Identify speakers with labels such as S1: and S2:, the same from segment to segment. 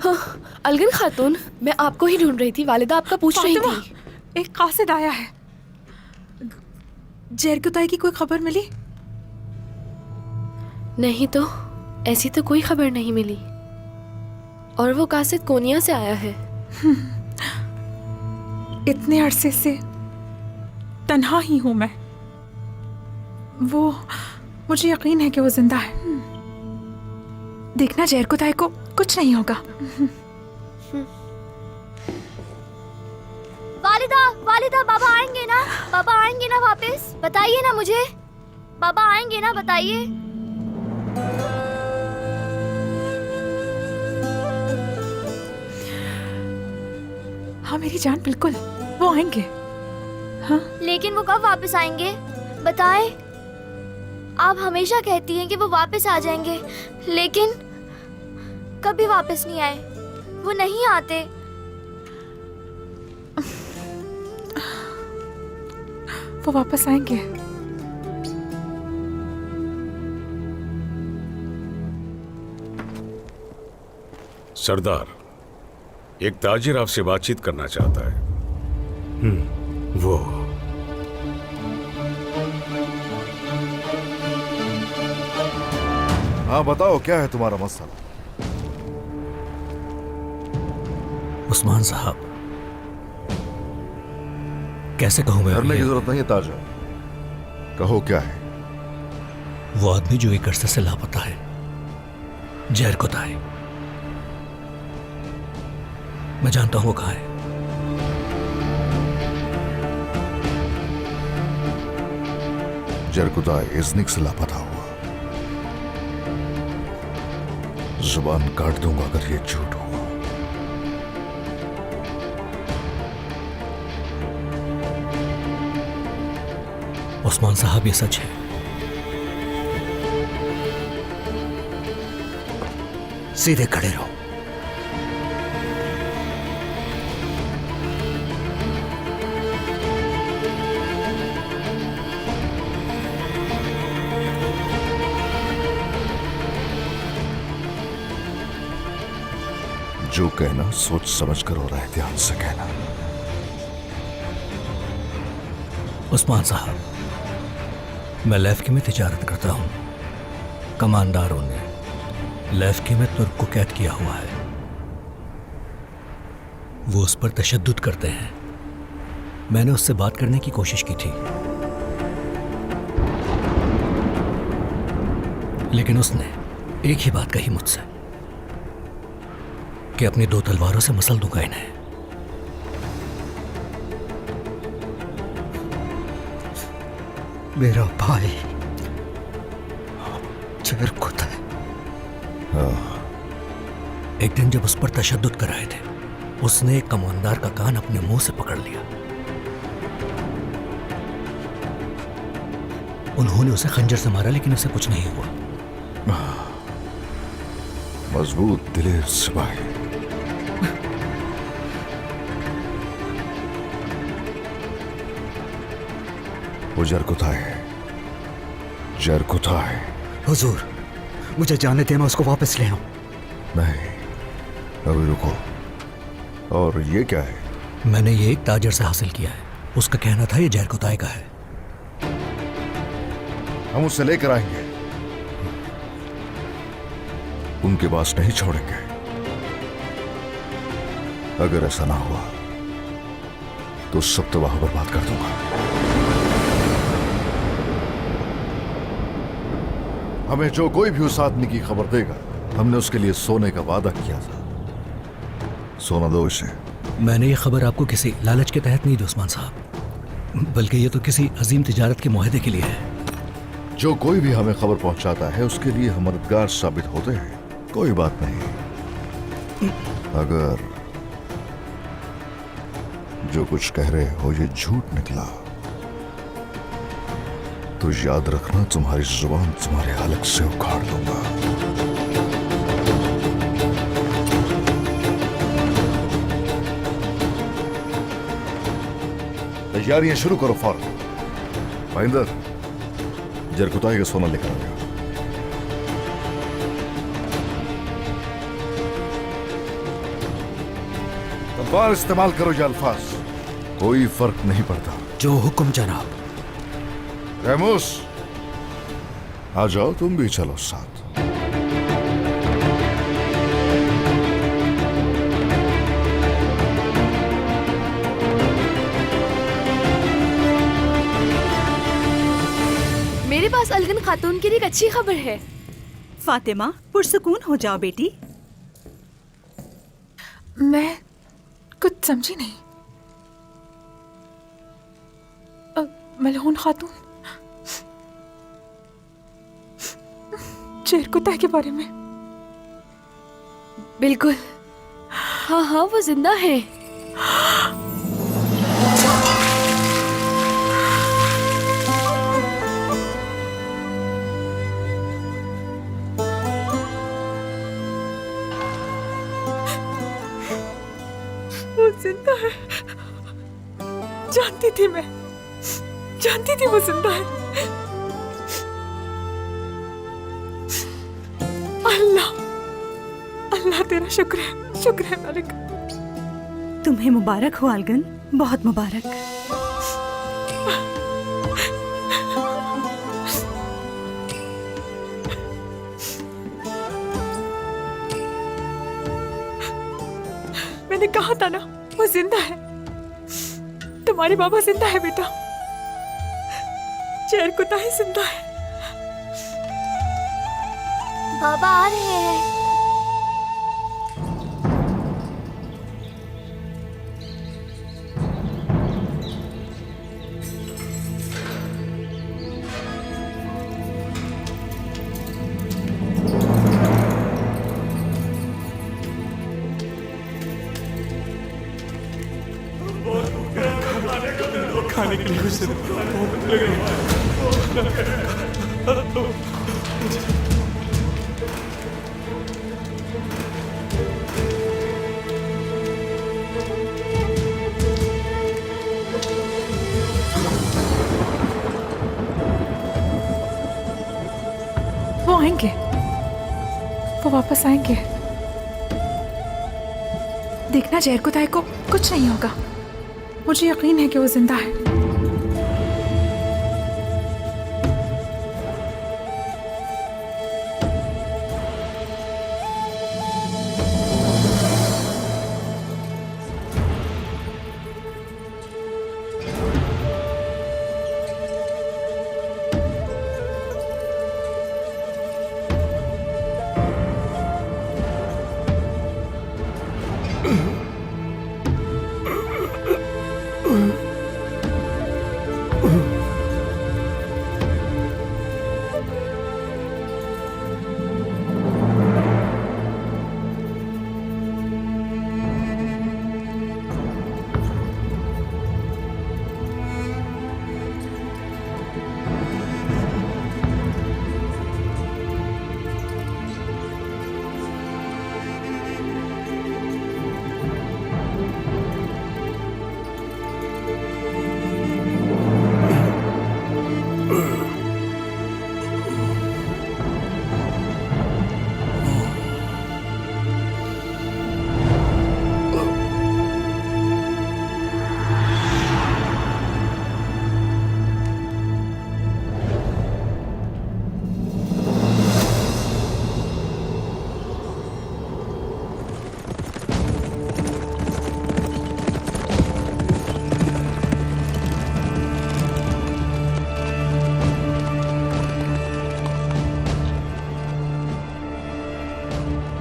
S1: हाँ, अलगन खातून, मैं आपको ही ढूंढ रही थी। वालिदा आपका पूछ रही थी।
S2: एक कासिद आया है। जरकुताई की कोई खबर मिली?
S1: नहीं तो, ऐसी तो कोई खबर नहीं मिली। और वो कासिद कोनिया से आया है।
S2: इतने अरसे से तन्हा ही हूं मैं। वो, मुझे यकीन है कि वो जिंदा है। देखना जरकुताई को कुछ नहीं होगा।
S3: वालिदा, वालिदा, बाबा आएंगे ना? बाबा आएंगे ना वापस? बताइए ना मुझे, बाबा आएंगे ना? बताइए।
S2: हाँ मेरी जान, बिल्कुल वो आएंगे। हाँ
S3: लेकिन वो कब वापस आएंगे? बताएं। आप हमेशा कहती हैं कि वो वापस आ जाएंगे, लेकिन कभी वापस नहीं आए। वो नहीं आते।
S2: वो वापस आएंगे।
S4: सरदार, एक ताजिर आपसे बातचीत करना चाहता है। वो
S5: हाँ बताओ, क्या है तुम्हारा मसला?
S6: उस्मान साहब, कैसे कहूं मैं?
S5: डरने की जरूरत नहीं है ताजा, कहो क्या है?
S6: वो आदमी जो एक अरसे से लापता है, जरकुताई, मैं जानता हूं वो कहां है।
S5: जरकुताई इज़्निक से लापता हुआ। जुबान काट दूंगा अगर ये झूठ हुआ।
S6: उस्मान साहब, ये सच है। सीधे खड़े रहो।
S5: जो कहना सोच समझ कर और एहतियात से कहना।
S6: उस्मान साहब, मैं लेफ्की में तिजारत करता हूं। कमांडारों ने लेफ्की में तुर्क को कैद किया हुआ है। वो उस पर तशद्दुद करते हैं। मैंने उससे बात करने की कोशिश की थी, लेकिन उसने एक ही बात कही मुझसे कि अपनी 2 तलवारों से मसल दूंगा इन्हें। मेरा भाई जरकुताई। एक दिन जब उस पर तशद्दुद कर रहे थे, उसने एक कमांडर का कान अपने मुंह से पकड़ लिया। उन्होंने उसे खंजर से मारा, लेकिन उसे कुछ नहीं हुआ।
S5: मजबूत दिलेर सिपाही। वो जरकुताई है, जरकुताई।
S6: हुजूर, मुझे जाने दे, मैं उसको वापस ले आऊं।
S5: नहीं, अभी रुको। और ये क्या है?
S6: मैंने ये एक ताजर से हासिल किया है। उसका कहना था ये जरकुताई का है।
S5: हम उसे लेकर आएंगे, उनके पास नहीं छोड़ेंगे। अगर ऐसा ना हुआ तो सब तबाह बर्बाद कर दूंगा। हमें जो कोई भी उस आदमी की खबर देगा, हमने उसके लिए सोने का वादा किया था। सोना दो इसे।
S6: मैंने ये खबर आपको किसी लालच के तहत नहीं दी उस्मान साहब, बल्कि ये तो किसी अजीम तिजारत के मुआहदे के लिए है।
S5: जो कोई भी हमें खबर पहुंचाता है उसके लिए हम मददगार साबित होते हैं। कोई बात नहीं, अगर जो कुछ कह रहे हो ये झूठ निकला तो याद रखना, तुम्हारी जुबान तुम्हारे हलक से उखाड़ दूंगा। तैयारियां शुरू करो फौरन। महेंद्र, जरकुताई का सोना लेकर आ गया। बार इस्तेमाल करो ये अल्फाज, कोई फर्क नहीं पड़ता।
S6: जो हुक्म जनाब।
S5: रैमोस, आ जाओ, तुम भी चलो साथ।
S1: मेरे पास अलगन खातून के लिए एक अच्छी खबर है।
S7: फातिमा, पुरसुकून हो जाओ बेटी।
S2: मैं कुछ समझी नहीं। मलहून खातून चेरकुता के बारे में?
S1: बिल्कुल, हाँ हाँ, वो जिंदा है।
S2: वो जिंदा है। जानती थी मैं, जानती थी वो जिंदा है। अल्लाह, अल्लाह तेरा शुक्र है, शुक्र है मालिक।
S7: तुम्हें मुबारक हो अलगन, बहुत मुबारक।
S2: मैंने कहा था ना वो जिंदा है। तुम्हारे बाबा जिंदा है बेटा, चेरकुता ही जिंदा है।
S3: बाबा आ रहे हैं।
S2: वो आएंगे, वो वापस आएंगे। देखना चेरकुताई को कुछ नहीं होगा। मुझे यकीन है कि वो जिंदा है।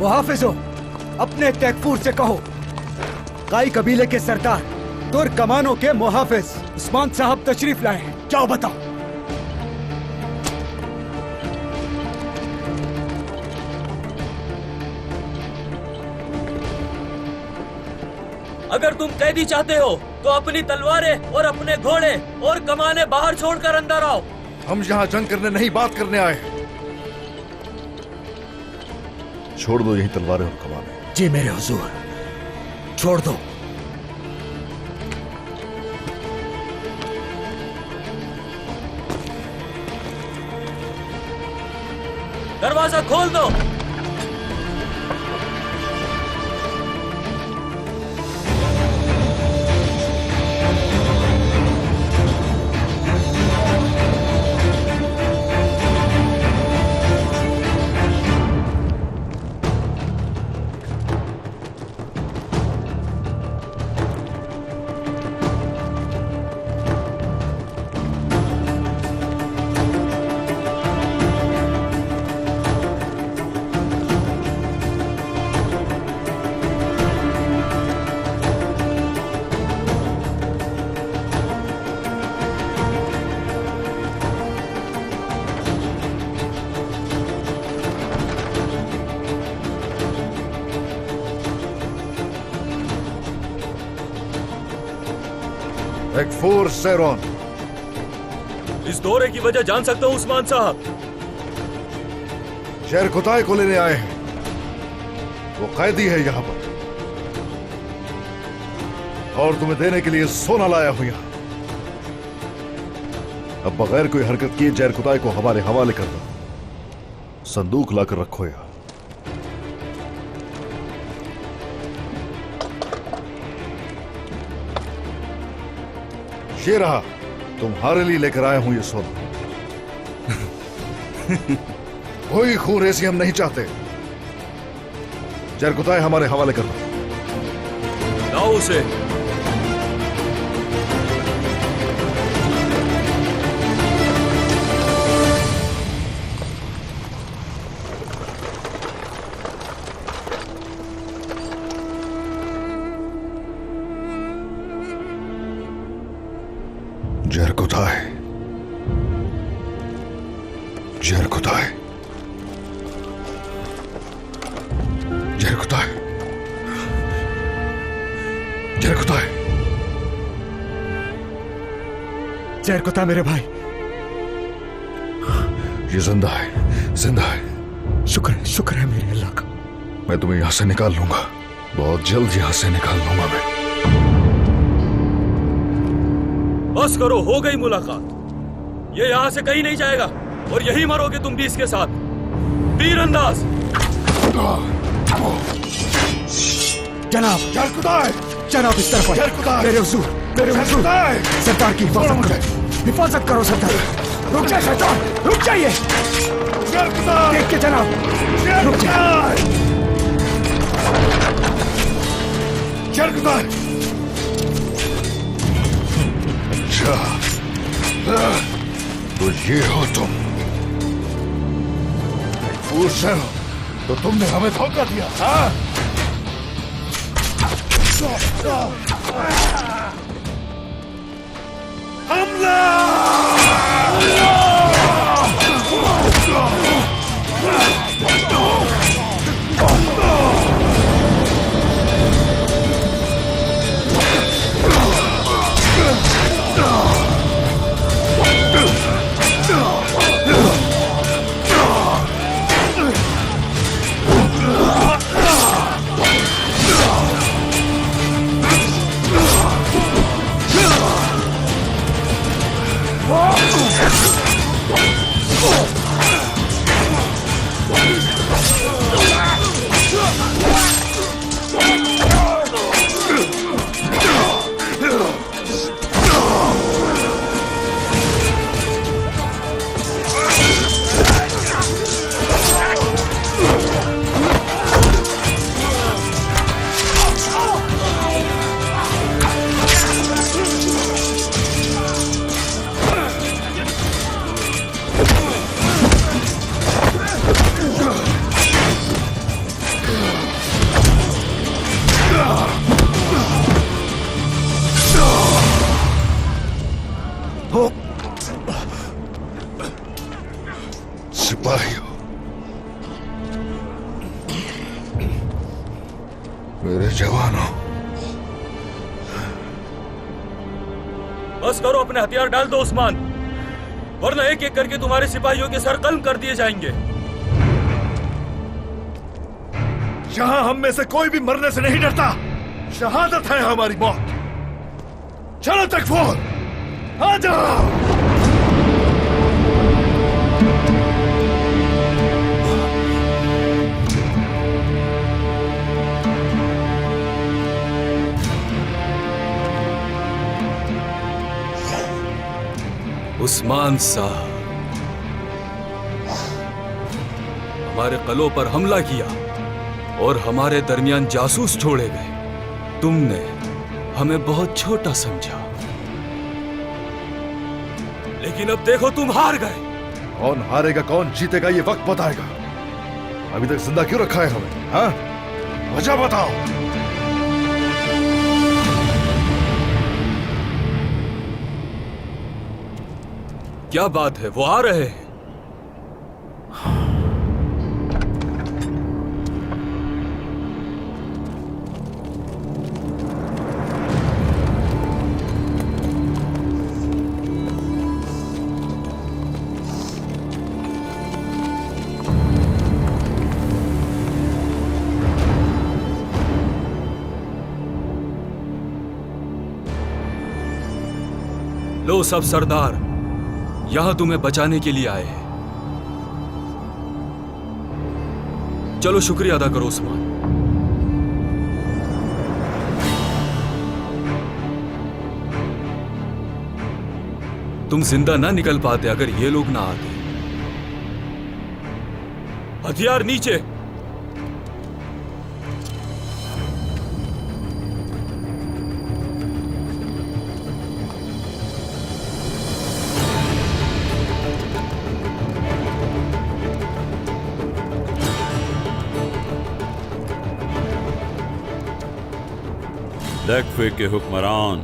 S8: मुहाफिजो, अपने तैकफूर से कहो, काई कबीले के सरदार तुर कमानों के मुहाफिज उस्मान साहब तशरीफ लाए हैं। जाओ बताओ।
S9: अगर तुम कैदी चाहते हो तो अपनी तलवारें और अपने घोड़े और कमाने बाहर छोड़कर अंदर आओ।
S5: हम यहाँ जंग करने नहीं, बात करने आए हैं। छोड़ दो यही तलवारें और कमाने।
S6: जी मेरे हुजूर, छोड़ दो।
S9: दरवाजा खोल दो।
S5: तकफूर सेरोन।
S9: इस दौरे की वजह जान सकता हूँ उस्मान साहब?
S5: जरकुताई को लेने आए हैं। वो कैदी है यहां पर और तुम्हें देने के लिए सोना लाया हूं यहां। अब बगैर कोई हरकत किए जरकुताई को हमारे हवाले कर दो। संदूक लाकर रखो यहां। ये रहा, तुम्हारे लिए लेकर आया हूं ये सोना। कोई खून ऐसी हम नहीं चाहते। जरकुताई हमारे हवाले कर दो।
S9: लाओ उसे।
S5: जरकुताई, जरकुताई, जरकुताई, जरकुताई।
S8: जरकुता मेरे भाई,
S5: ये जिंदा है, जिंदा है।
S8: शुक्र है मेरे अल्लाह का।
S5: मैं तुम्हें यहां से निकाल लूंगा, बहुत जल्द यहां से निकाल लूंगा मैं।
S9: बस करो, हो गई मुलाकात। ये यहां से कहीं नहीं जाएगा और यही मरोगे तुम भी इसके साथ। तीरंदाज।
S8: जनाब,
S5: जरकुताई,
S8: जनाब इस तरफ आइए।
S5: जरकुताई,
S8: मेरे हुजूर, मेरे हुजूर। सरदार की हिफाजत करो, हिफाजत करो सरदार। रुक जाइए सरदार, रुक जाइए। देख के जनाब, रुक जाइए।
S5: जरकुताई। तो ये हो तुम। फूसर हो तो तुमने हमें धोखा दिया। हाँ? हमला! सिपाहियों, मेरे जवानों,
S9: बस करो, अपने हथियार डाल दो उस्मान, वरना एक एक करके तुम्हारे सिपाहियों के सर कलम कर दिए जाएंगे।
S5: यहां हम में से कोई भी मरने से नहीं डरता। शहादत है हमारी मौत। चलो तकफूर, आ जाओ।
S9: उस्मान साहब, हमारे कलों पर हमला किया और हमारे दरमियान जासूस छोड़े गए। तुमने हमें बहुत छोटा समझा, लेकिन अब देखो तुम हार गए।
S5: कौन हारेगा कौन जीतेगा ये वक्त बताएगा। अभी तक जिंदा क्यों रखा है हमें? हाँ, वजह बताओ।
S9: क्या बात है, वो आ रहे हैं। वो सब सरदार यहां तुम्हें बचाने के लिए आए हैं। चलो शुक्रिया अदा करो उस्मान। तुम जिंदा ना निकल पाते अगर ये लोग ना आते। हथियार नीचे।
S10: डैकफे के हुक्मरान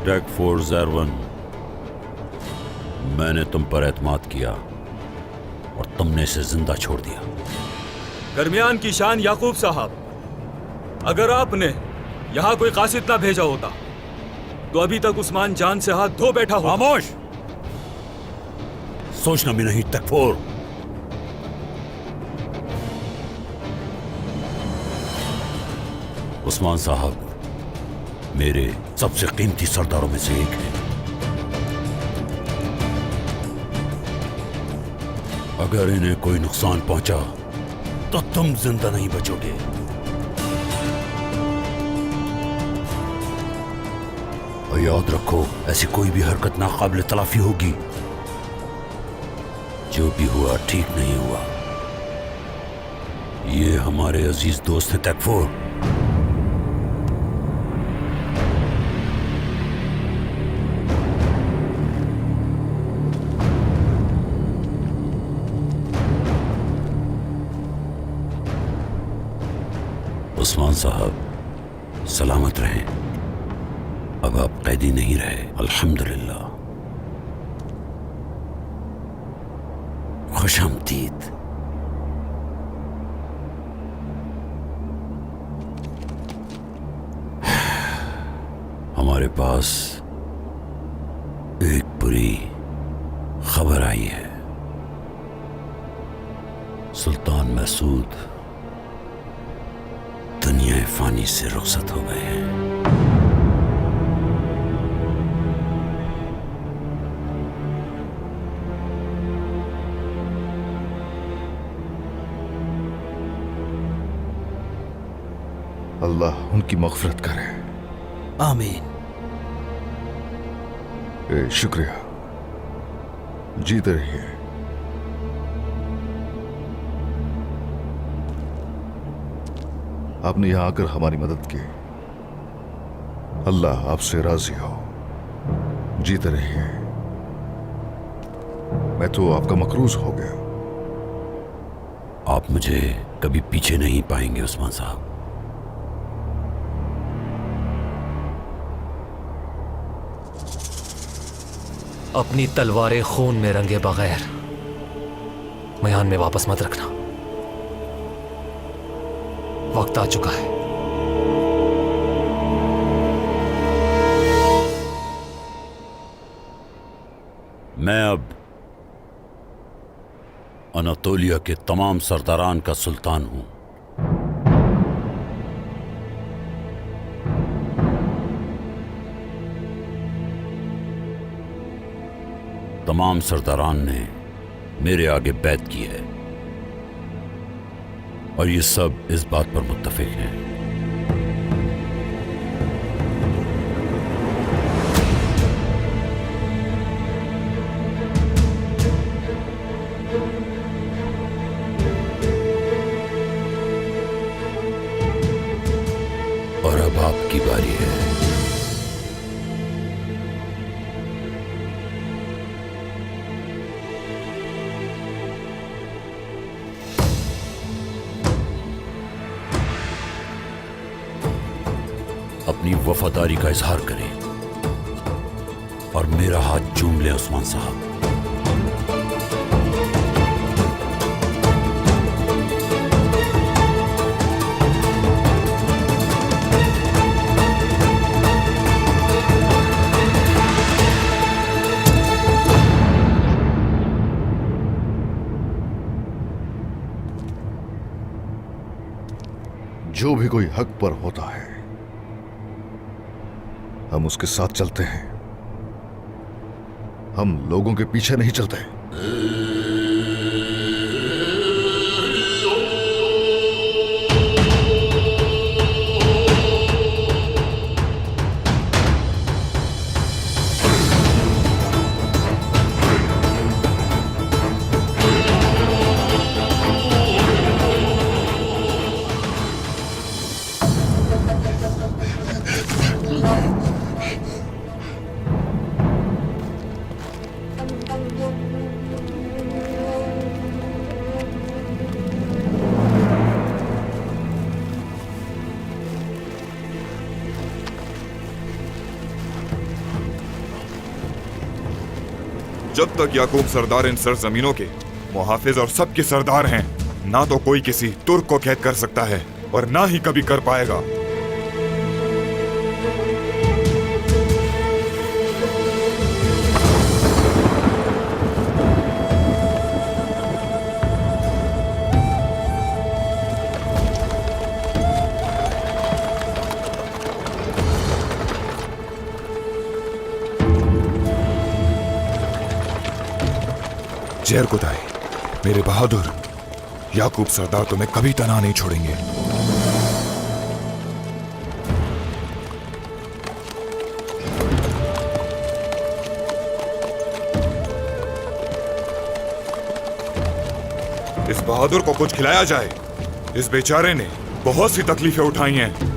S10: डैकफोर ज़ैरवन, मैंने तुम पर एतमाद किया और तुमने इसे जिंदा छोड़ दिया।
S9: दरमियान की शान याकूब साहब, अगर आपने यहां कोई कासिद ना भेजा होता तो अभी तक उस्मान जान से हाथ धो बैठा हो।
S10: खामोश! सोचना भी नहीं तकफूर। उस्मान साहब मेरे सबसे कीमती सरदारों में से एक है। अगर इन्हें कोई नुकसान पहुंचा तो तुम जिंदा नहीं बचोगे। और याद रखो, ऐसी कोई भी हरकत नाकाबिल तलाफी होगी। जो भी हुआ ठीक नहीं हुआ। ये हमारे अजीज दोस्त हैं तकफूर। उस्मान साहब सलामत रहें। अब आप कैदी नहीं रहे, अल्हम्दुलिल्लाह। खुशामदीद। हमारे पास एक बुरी खबर आई है। सुल्तान मसूद दुनिया फानी से रुखसत हो गए हैं।
S5: अल्लाह उनकी मग़फ़िरत करे।
S6: आमीन।
S5: शुक्रिया, जीते रहिए। आपने यहां आकर हमारी मदद की, अल्लाह आपसे राजी हो। जीते रहिए। मैं तो आपका मकरूज हो गया।
S10: आप मुझे कभी पीछे नहीं पाएंगे उस्मान साहब।
S6: अपनी तलवारें खून में रंगे बगैर मैदान में वापस मत रखना। वक्त आ चुका है।
S10: मैं अब अनातोलिया के तमाम सरदारान का सुल्तान हूं। तमाम सरदारान ने मेरे आगे बैत की है और ये सब इस बात पर मुत्तफिक हैं। और अब आपकी बारी है। अपनी वफादारी का इजहार करें और मेरा हाथ चूम ले उस्मान साहब।
S5: जो भी कोई हक पर होता है हम उसके साथ चलते हैं, हम लोगों के पीछे नहीं चलते।
S11: जब तक याकूब सरदार इन सरजमीनों के मुहाफिज और सबके सरदार हैं, ना तो कोई किसी तुर्क को कैद कर सकता है और ना ही कभी कर पाएगा। जहर कुदाई, मेरे बहादुर याकूब सरदार तुम्हें कभी तना नहीं छोड़ेंगे। इस बहादुर को कुछ खिलाया जाए। इस बेचारे ने बहुत सी तकलीफें उठाई हैं।